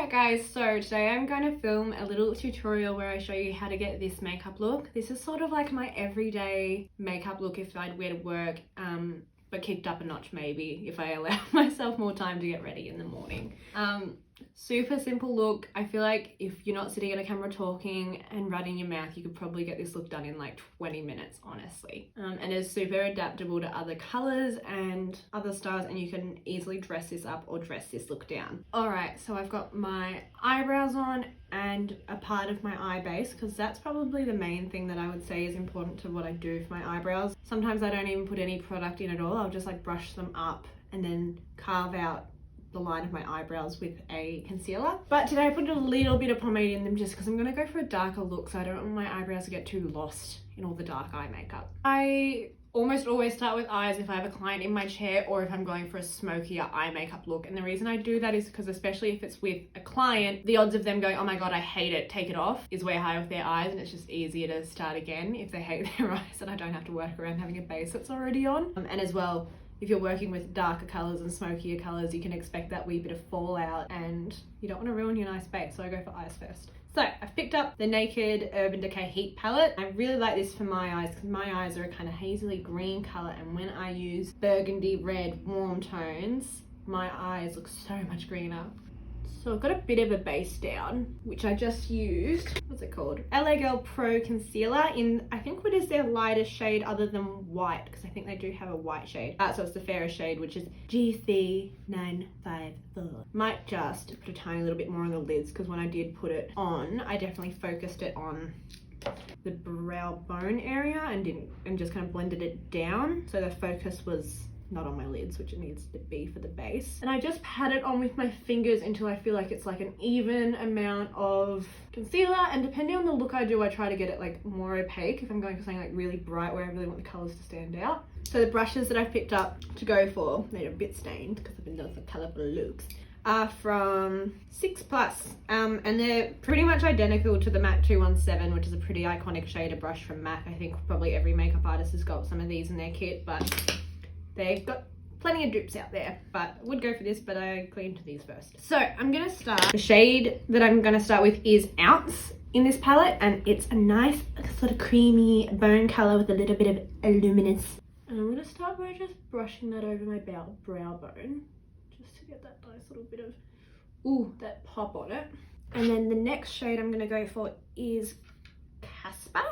Alright guys, so today I'm going to film a little tutorial where I show you how to get this makeup look. This is sort of like my everyday makeup look if I'd wear to work, but kicked up a notch maybe if I allow myself more time to get ready in the morning. Super simple look. I feel like if you're not sitting at a camera talking and running your mouth, you could probably get this look done in like 20 minutes, honestly. And it's super adaptable to other colors and other styles, and you can easily dress this up or dress this look down. Alright, so I've got my eyebrows on and a part of my eye base, because that's probably the main thing that I would say is important to what I do for my eyebrows. Sometimes I don't even put any product in at all. I'll just like brush them up and then carve out the line of my eyebrows with a concealer. But today I put a little bit of pomade in them just because I'm going to go for a darker look, so I don't want my eyebrows to get too lost in all the dark eye makeup. I almost always start with eyes if I have a client in my chair or if I'm going for a smokier eye makeup look. And the reason I do that is because, especially if it's with a client, the odds of them going, oh my god, I hate it, take it off, is way higher with their eyes, and it's just easier to start again if they hate their eyes and I don't have to work around having a base that's already on. And as well, if you're working with darker colours and smokier colours, you can expect that wee bit of fallout and you don't want to ruin your nice base, so I go for eyes first. So I've picked up the Naked Urban Decay Heat Palette. I really like this for my eyes because my eyes are a kind of hazily green colour, and when I use burgundy red warm tones, my eyes look so much greener. So I've got a bit of a base down, which I just used, what's it called? LA Girl Pro Concealer in, I think what is their lightest shade other than white, because I think they do have a white shade. So it's the fairest shade, which is GC954. Might just put a tiny little bit more on the lids, because when I did put it on, I definitely focused it on the brow bone area and just kind of blended it down. So the focus was not on my lids, which it needs to be for the base. And I just pat it on with my fingers until I feel like it's like an even amount of concealer, and depending on the look I do, I try to get it like more opaque if I'm going for something like really bright where I really want the colours to stand out. So the brushes that I've picked up to go for, they're a bit stained because I've been doing some colourful looks, are from 6 Plus, and they're pretty much identical to the MAC 217, which is a pretty iconic shade of brush from MAC. I think probably every makeup artist has got some of these in their kit, but they've got plenty of dupes out there, but I would go for this, but I cleaned these first. So I'm gonna start. The shade that I'm gonna start with is Ounce in this palette, and it's a nice sort of creamy bone color with a little bit of luminous. And I'm gonna start by just brushing that over my brow bone, just to get that nice little bit of, ooh, that pop on it. And then the next shade I'm gonna go for is Casper.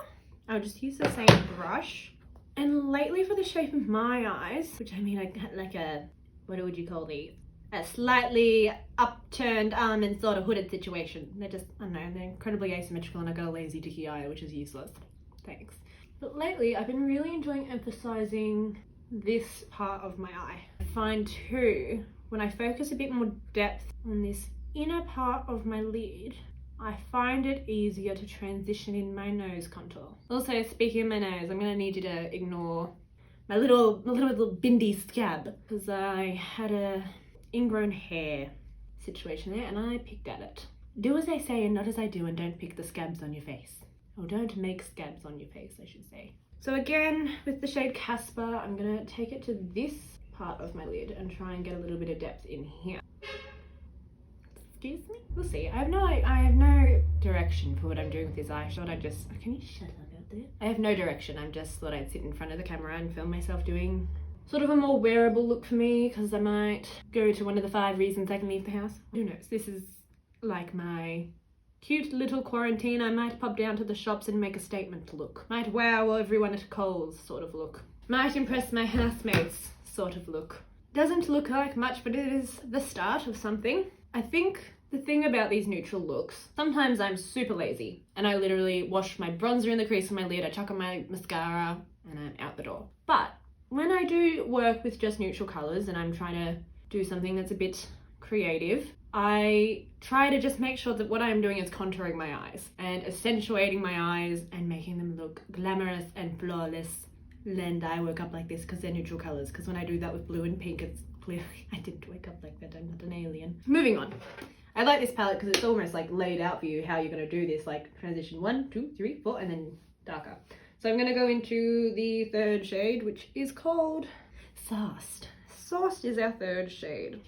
I'll just use the same brush. And lately for the shape of my eyes, which I mean I got like a, what would you call these? A slightly upturned almond sort of hooded situation. They're just, I don't know, they're incredibly asymmetrical, and I got a lazy dicky eye, which is useless. Thanks. But lately I've been really enjoying emphasizing this part of my eye. I find too, when I focus a bit more depth on this inner part of my lid, I find it easier to transition in my nose contour. Also, speaking of my nose, I'm gonna need you to ignore my little bindi scab, because I had a ingrown hair situation there and I picked at it. Do as I say and not as I do, and don't pick the scabs on your face. Or don't make scabs on your face, I should say. So again, with the shade Casper, I'm gonna take it to this part of my lid and try and get a little bit of depth in here. Excuse me? We'll see. I have no direction for what I'm doing with this eye shot. Can you shut up out there? I have no direction. I just thought I'd sit in front of the camera and film myself doing sort of a more wearable look for me, because I might go to one of the 5 reasons I can leave the house. Who knows? This is like my cute little quarantine. I might pop down to the shops and make a statement look. Might wow everyone at Coles sort of look. Might impress my housemates sort of look. Doesn't look like much, but it is the start of something. I think the thing about these neutral looks, sometimes I'm super lazy and I literally wash my bronzer in the crease of my lid, I chuck on my mascara and I'm out the door. But when I do work with just neutral colours and I'm trying to do something that's a bit creative, I try to just make sure that what I'm doing is contouring my eyes and accentuating my eyes and making them look glamorous and flawless. And I woke up like this because they're neutral colours, because when I do that with blue and pink, it's clearly I didn't wake up like that. I'm not an alien. Moving on. I like this palette because it's almost like laid out for you how you're going to do this, like transition 1, 2, 3, 4, and then darker. So I'm going to go into the 3rd shade, which is called Sauced. Sauced is our 3rd shade.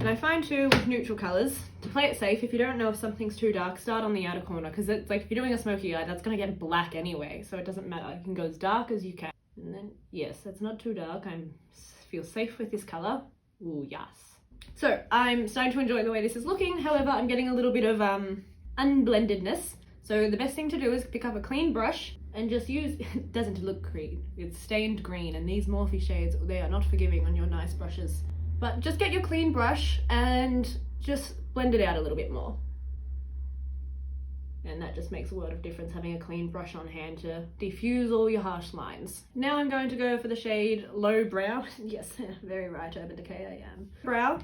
And I find too with neutral colours, to play it safe, if you don't know if something's too dark, start on the outer corner, because it's like if you're doing a smoky eye, that's going to get black anyway, so it doesn't matter. You can go as dark as you can. And then, yes, that's not too dark. I feel safe with this colour. Ooh, yes. So I'm starting to enjoy the way this is looking. However, I'm getting a little bit of unblendedness. So the best thing to do is pick up a clean brush and just use, it doesn't look green, it's stained green, and these Morphe shades, they are not forgiving on your nice brushes. But just get your clean brush and just blend it out a little bit more. And that just makes a world of difference, having a clean brush on hand to diffuse all your harsh lines. Now I'm going to go for the shade Low Brow. Yes, very right, Urban Decay, I am. Brow.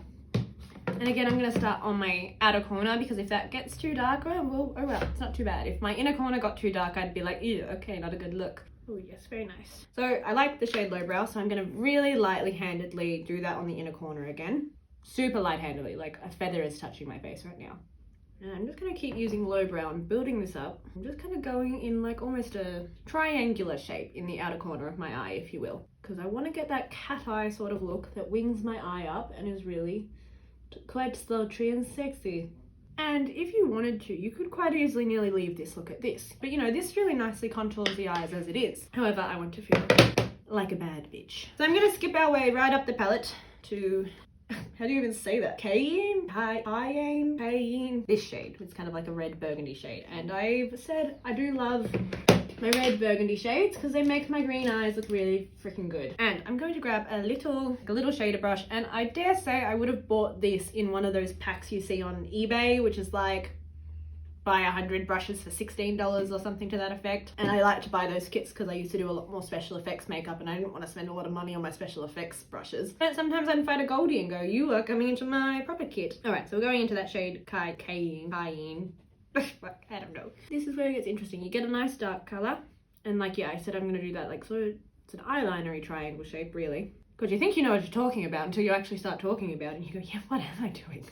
And again, I'm going to start on my outer corner, because if that gets too dark, oh well, it's not too bad. If my inner corner got too dark, I'd be like, ew, okay, not a good look. Oh yes, very nice. So I like the shade Low Brow, so I'm going to really lightly handedly do that on the inner corner again. Super light-handedly, like a feather is touching my face right now. And I'm just going to keep using Low Brow and building this up. I'm just kind of going in like almost a triangular shape in the outer corner of my eye, if you will. Because I want to get that cat eye sort of look that wings my eye up and is really quite sultry and sexy. And if you wanted to, you could quite easily nearly leave this look at this. But you know, this really nicely contours the eyes as it is. However, I want to feel like a bad bitch. So I'm going to skip our way right up the palette to, how do you even say that? Cayenne? Cayenne? This shade. It's kind of like a red burgundy shade. And I've said I do love my red burgundy shades because they make my green eyes look really freaking good. And I'm going to grab a little shader brush, and I dare say I would have bought this in one of those packs you see on eBay, which is like buy 100 brushes for $16 or something to that effect. And I like to buy those kits because I used to do a lot more special effects makeup and I didn't want to spend a lot of money on my special effects brushes. But sometimes I'd find a Goldie and go, you are coming into my proper kit. Alright, so we're going into that shade Cayenne. I don't know. This is where it gets interesting. You get a nice dark colour, and like, yeah, I said I'm going to do that, like, so it's an eyeliner-y triangle shape, really. Because you think you know what you're talking about until you actually start talking about it and you go, yeah, what am I doing?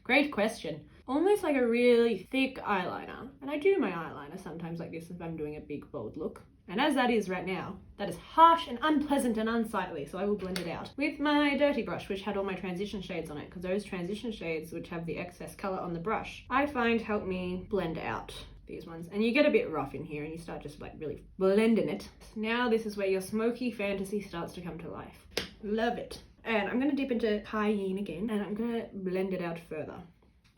Great question. Almost like a really thick eyeliner. And I do my eyeliner sometimes like this if I'm doing a big, bold look. And as that is right now, that is harsh and unpleasant and unsightly, so I will blend it out with my dirty brush, which had all my transition shades on it, because those transition shades, which have the excess colour on the brush, I find help me blend out these ones. And you get a bit rough in here and you start just like really blending it. Now this is where your smoky fantasy starts to come to life. Love it. And I'm going to dip into Cayenne again, and I'm going to blend it out further.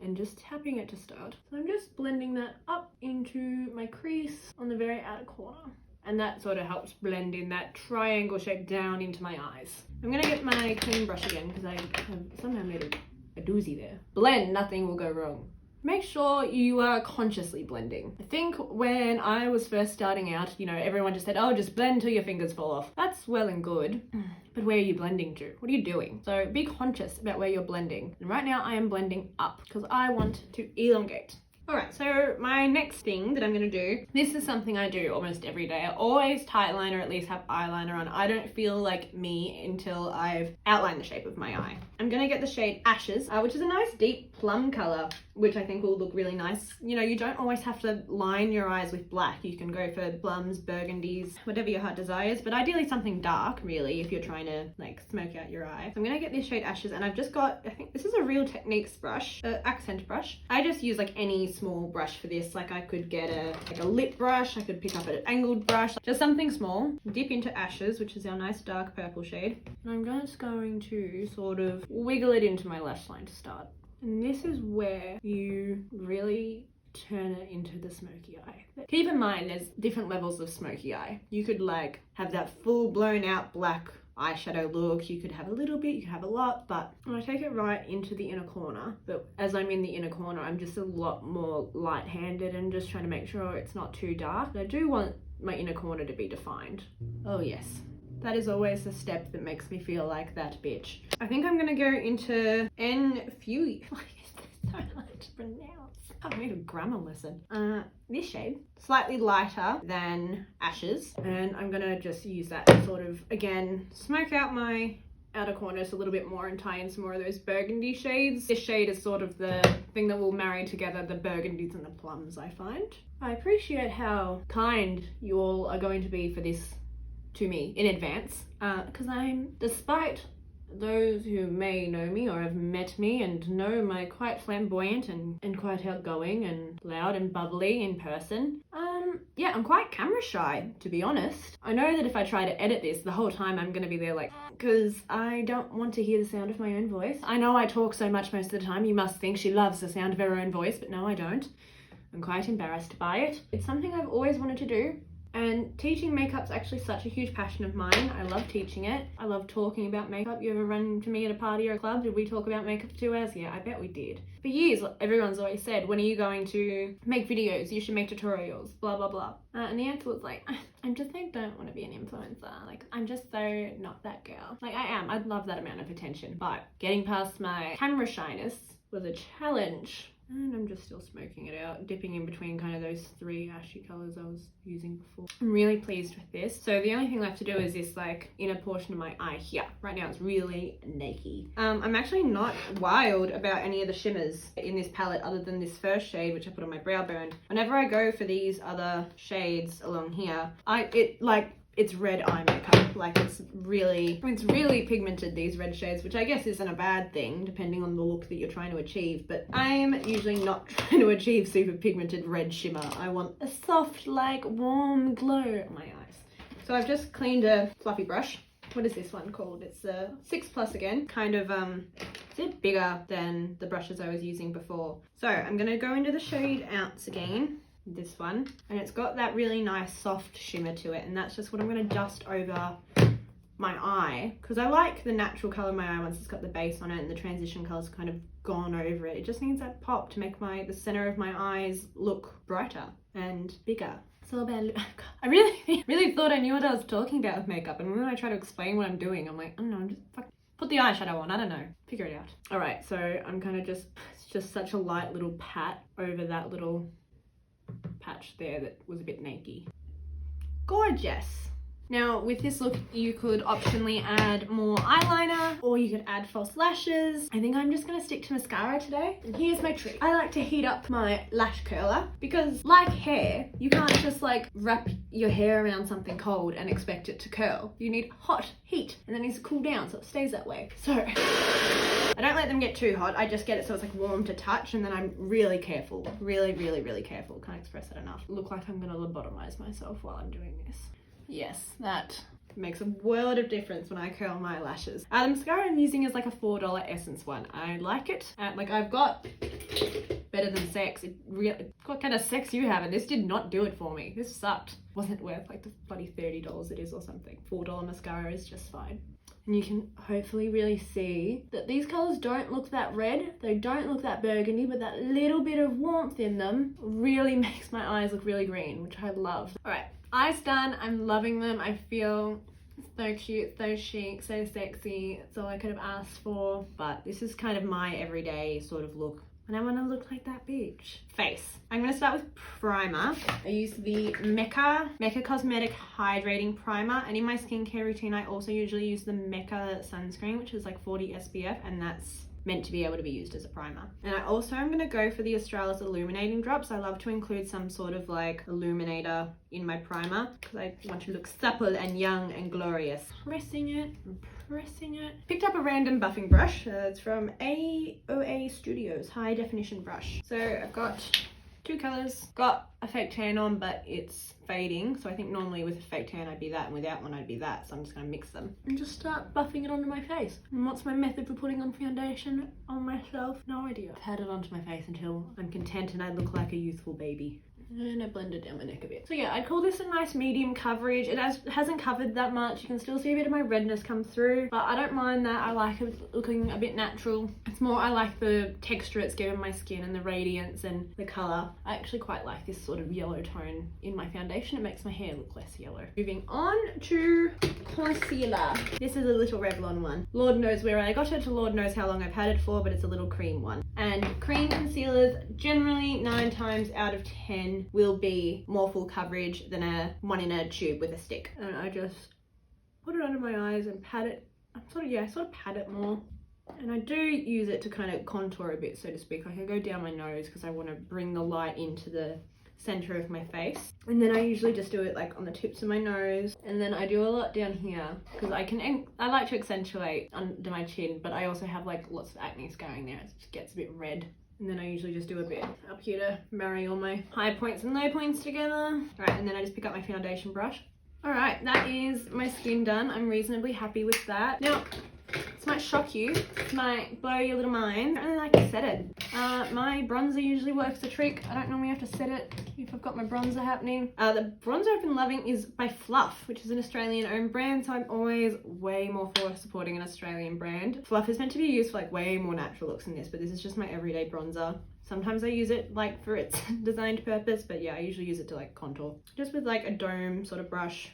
And just tapping it to start. So I'm just blending that up into my crease on the very outer corner. And that sort of helps blend in that triangle shape down into my eyes. I'm going to get my clean brush again because I have somehow made a doozy there. Blend, nothing will go wrong. Make sure you are consciously blending. I think when I was first starting out, you know, everyone just said, oh, just blend till your fingers fall off. That's well and good, but where are you blending to? What are you doing? So be conscious about where you're blending. And right now I am blending up because I want to elongate. Alright, so my next thing that I'm going to do, this is something I do almost every day. I always tightliner, or at least have eyeliner on. I don't feel like me until I've outlined the shape of my eye. I'm going to get the shade Ashes, which is a nice deep plum colour, which I think will look really nice. You know, you don't always have to line your eyes with black. You can go for plums, burgundies, whatever your heart desires, but ideally something dark, really, if you're trying to, like, smoke out your eye. So I'm going to get this shade Ashes, and I've just got, I think this is a Real Techniques brush, accent brush. I just use, like, any small brush for this. Like, I could get a lip brush, I could pick up an angled brush, just something small. Dip into Ashes, which is our nice dark purple shade. And I'm just going to sort of wiggle it into my lash line to start. And this is where you really turn it into the smoky eye. But keep in mind, there's different levels of smoky eye. You could like have that full blown out black eyeshadow look, you could have a little bit, you could have a lot, but I take it right into the inner corner. But as I'm in the inner corner, I'm just a lot more light-handed and just trying to make sure it's not too dark. But I do want my inner corner to be defined. Oh yes. That is always the step that makes me feel like that bitch. I think I'm gonna go into N-Fury. Why is this so hard to pronounce? I need a grammar lesson. This shade, slightly lighter than Ashes, and I'm gonna just use that to sort of, again, smoke out my outer corners a little bit more and tie in some more of those burgundy shades. This shade is sort of the thing that will marry together the burgundies and the plums, I find. I appreciate how kind you all are going to be for this to me in advance, because I'm, despite those who may know me or have met me and know my quite flamboyant and quite outgoing and loud and bubbly in person, yeah, I'm quite camera shy, to be honest. I know that if I try to edit this, the whole time I'm gonna be there like, because I don't want to hear the sound of my own voice. I know I talk so much most of the time, you must think she loves the sound of her own voice, but no, I don't. I'm quite embarrassed by it. It's something I've always wanted to do. And teaching makeup's actually such a huge passion of mine. I love teaching it. I love talking about makeup. You ever run into me at a party or a club? Did we talk about makeup for 2 hours? Yeah, I bet we did. For years, everyone's always said, when are you going to make videos? You should make tutorials, blah, blah, blah. And the answer was like, I don't want to be an influencer. Like, I'm just so not that girl. Like, I am. I'd love that amount of attention. But getting past my camera shyness was a challenge. And I'm just still smoking it out, dipping in between kind of those 3 ashy colours I was using before. I'm really pleased with this. So the only thing left to do is this like inner portion of my eye here. Right now it's really naked. I'm actually not wild about any of the shimmers in this palette other than this first shade, which I put on my brow bone. Whenever I go for these other shades along here, it's red eye makeup. Like it's really pigmented, these red shades, which I guess isn't a bad thing depending on the look that you're trying to achieve, but I'm usually not trying to achieve super pigmented red shimmer. I want a soft, like warm glow on my eyes. So I've just cleaned a fluffy brush. What is this one called? It's a 6+ again, kind of it's a bit bigger than the brushes I was using before. So I'm gonna go into the shade Ounce again, this one, and it's got that really nice soft shimmer to it, and that's just what I'm going to dust over my eye, because I like the natural colour of my eye once it's got the base on it and the transition colour's kind of gone over it. It just needs that pop to make the centre of my eyes look brighter and bigger. It's all about, I really thought I knew what I was talking about with makeup, and when I try to explain what I'm doing, I'm like, I don't know, I'm just put the eyeshadow on, I don't know, figure it out. Alright, so I'm kind of it's just such a light little pat over that little patch there that was a bit naked. Gorgeous. Now with this look you could optionally add more eyeliner or you could add false lashes. I think I'm just going to stick to mascara today. And here's my trick. I like to heat up my lash curler because like hair, you can't just like wrap your hair around something cold and expect it to curl. You need hot heat and then it needs to cool down so it stays that way. So I don't let them get too hot. I just get it so it's like warm to touch, and then I'm really careful. Really careful. Can't express that enough. Look like I'm going to lobotomize myself while I'm doing this. Yes, that makes a world of difference when I curl my lashes. The mascara I'm using is like a $4 Essence one. I like it. Like I've got Better Than Sex. What kind of sex you have? And this did not do it for me. This sucked. Wasn't worth like the bloody $30 it is or something. $4 mascara is just fine. And you can hopefully really see that these colours don't look that red. They don't look that burgundy, but that little bit of warmth in them really makes my eyes look really green, which I love. All right. Eyes done. I'm loving them. I feel so cute, so chic, so sexy. It's all I could have asked for. But this is kind of my everyday sort of look. And I want to look like that bitch. Face. I'm going to start with primer. I use the Mecca Cosmetic Hydrating Primer. And in my skincare routine, I also usually use the Mecca sunscreen, which is like 40 SPF. And that's meant to be able to be used as a primer. And I also am going to go for the Australis Illuminating Drops. I love to include some sort of like illuminator in my primer because I want to look supple and young and glorious. Pressing it. Picked up a random buffing brush. It's from AOA Studios High Definition Brush. So I've got 2 colours. Got a fake tan on, but it's fading. So I think normally with a fake tan I'd be that, and without one I'd be that. So I'm just going to mix them and just start buffing it onto my face. And what's my method for putting on foundation on myself? No idea. I've had it onto my face until I'm content and I look like a youthful baby. And I blend it down my neck a bit. So yeah, I'd call this a nice medium coverage. It hasn't covered that much. You can still see a bit of my redness come through, but I don't mind that. I like it looking a bit natural. It's more, I like the texture it's given my skin and the radiance and the colour. I actually quite like this sort of yellow tone in my foundation. It makes my hair look less yellow. Moving on to concealer. This is a little Revlon one. Lord knows where I got it, to Lord knows how long I've had it for, but it's a little cream one. And cream concealers generally 9 times out of 10 will be more full coverage than one in a tube with a stick. And I just put it under my eyes and pat it. I sort of pat it more. And I do use it to kind of contour a bit, so to speak. Like I go down my nose because I want to bring the light into the center of my face. And then I usually just do it like on the tips of my nose, and then I do a lot down here because I like to accentuate under my chin, but I also have like lots of acne scarring there. It just gets a bit red. And then I usually just do a bit up here to marry all my high points and low points together. Right, and then I just pick up my foundation brush. All right, that is my skin done. I'm reasonably happy with that. Now, this might shock you, this might blow your little mind. I don't really like to set it. My bronzer usually works the trick. I don't normally have to set it if I've got my bronzer happening. The bronzer I've been loving is by Fluff, which is an Australian owned brand, so I'm always way more for supporting an Australian brand. Fluff is meant to be used for like way more natural looks than this, but this is just my everyday bronzer. Sometimes I use it like for its designed purpose, but yeah, I usually use it to like contour. Just with like a dome sort of brush.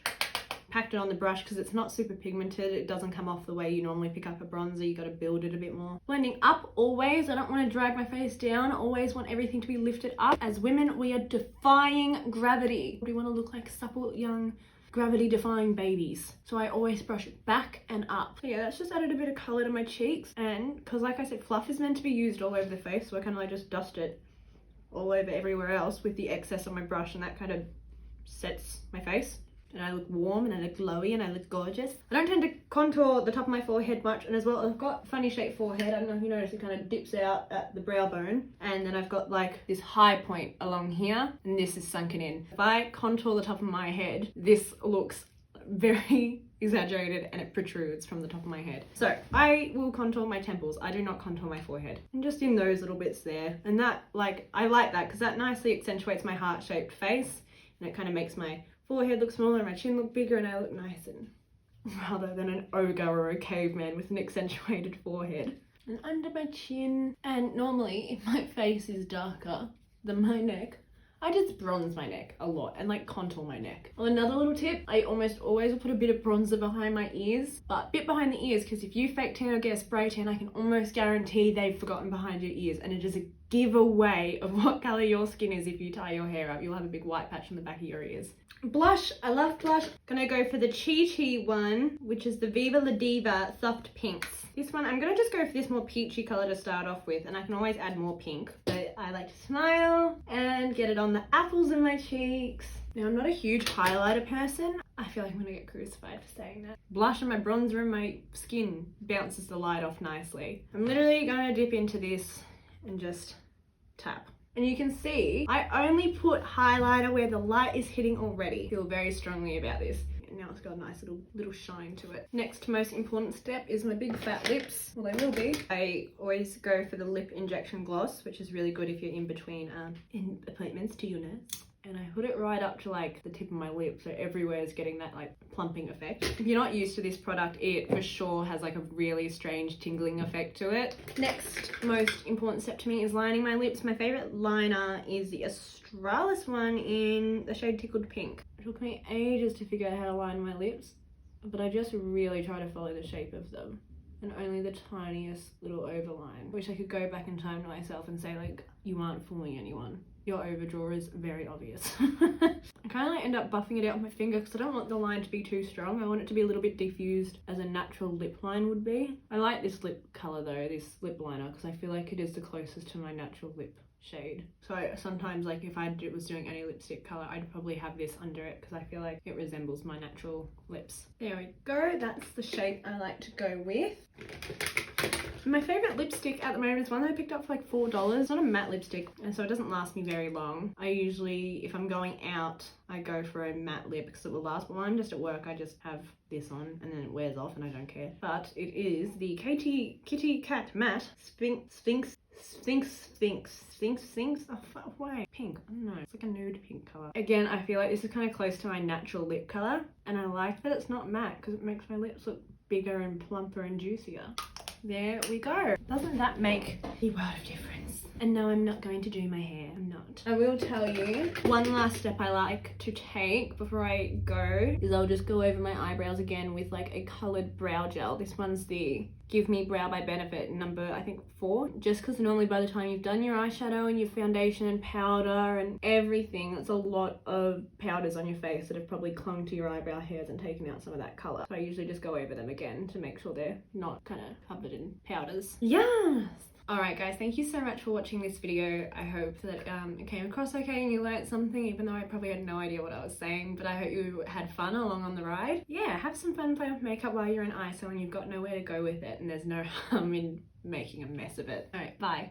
Packed it on the brush because it's not super pigmented. It doesn't come off the way you normally pick up a bronzer. You got to build it a bit more. Blending up always. I don't want to drag my face down. I always want everything to be lifted up. As women, we are defying gravity. We want to look like supple, young, gravity-defying babies. So I always brush it back and up. So yeah, that's just added a bit of color to my cheeks. And because like I said, Fluff is meant to be used all over the face, so I kind of like just dust it all over everywhere else with the excess on my brush, and that kind of sets my face. And I look warm and I look glowy and I look gorgeous. I don't tend to contour the top of my forehead much, and as well I've got funny shaped forehead. I don't know if you notice, it kind of dips out at the brow bone, and then I've got like this high point along here, and this is sunken in. If I contour the top of my head, this looks very exaggerated and it protrudes from the top of my head. So I will contour my temples. I do not contour my forehead. And just in those little bits there. And that, like, I like that because that nicely accentuates my heart-shaped face, and it kind of makes my forehead look smaller and my chin look bigger, and I look nice, and rather than an ogre or a caveman with an accentuated forehead. And under my chin, and normally if my face is darker than my neck, I just bronze my neck a lot and like contour my neck. Well, another little tip, I almost always will put a bit of bronzer behind my ears, but a bit behind the ears, because if you fake tan or get a spray tan, I can almost guarantee they've forgotten behind your ears, and it is a giveaway of what color your skin is. If you tie your hair up, you'll have a big white patch on the back of your ears. Blush, I love blush. Gonna go for the Chi Chi one, which is the Viva La Diva Soft Pinks. This one, I'm gonna just go for this more peachy color to start off with, and I can always add more pink. But I like to smile and get it on the apples of my cheeks. Now, I'm not a huge highlighter person. I feel like I'm gonna get crucified for saying that. Blush and my bronzer and my skin bounces the light off nicely. I'm literally gonna dip into this and just tap. And you can see, I only put highlighter where the light is hitting already. I feel very strongly about this. And now it's got a nice little shine to it. Next most important step is my big fat lips. Well, they will be. I always go for the lip injection gloss, which is really good if you're in between appointments to your nurse. And I put it right up to like the tip of my lip, so everywhere is getting that like plumping effect. If you're not used to this product, it for sure has like a really strange tingling effect to it. Next most important step to me is lining my lips. My favorite liner is the Australis one in the shade Tickled Pink. It took me ages to figure out how to line my lips, but I just really try to follow the shape of them, and only the tiniest little overline. Wish I could go back in time to myself and say, like, you aren't fooling anyone. Your overdraw is very obvious. I kind of like end up buffing it out with my finger because I don't want the line to be too strong. I want it to be a little bit diffused as a natural lip line would be. I like this lip color though, this lip liner, because I feel like it is the closest to my natural lip shade. So sometimes, like, if I was doing any lipstick color, I'd probably have this under it because I feel like it resembles my natural lips. There we go. That's the shape I like to go with. My favorite lipstick at the moment is one that I picked up for like $4. It's not a matte lipstick, and so it doesn't last me very long. I usually, if I'm going out, I go for a matte lip because it will last. But when I'm just at work, I just have this on and then it wears off and I don't care. But it is the Kitty Cat Matte Sphinx. Oh, why? Pink. I don't know. It's like a nude pink color. Again, I feel like this is kind of close to my natural lip color, and I like that it's not matte because it makes my lips look bigger and plumper and juicier. There we go. Doesn't that make a world of difference? And no, I'm not going to do my hair. I'm not. I will tell you, one last step I like to take before I go is I'll just go over my eyebrows again with like a colored brow gel. This one's the Give Me Brow by Benefit number, I think 4. Just because normally by the time you've done your eyeshadow and your foundation and powder and everything, it's a lot of powders on your face that have probably clung to your eyebrow hairs and taken out some of that color. So I usually just go over them again to make sure they're not kind of covered in powders. Yes! Alright guys, thank you so much for watching this video. I hope that it came across okay and you learnt something, even though I probably had no idea what I was saying, but I hope you had fun along on the ride. Yeah, have some fun playing with makeup while you're in ISO and you've got nowhere to go with it and there's no harm in making a mess of it. Alright, bye.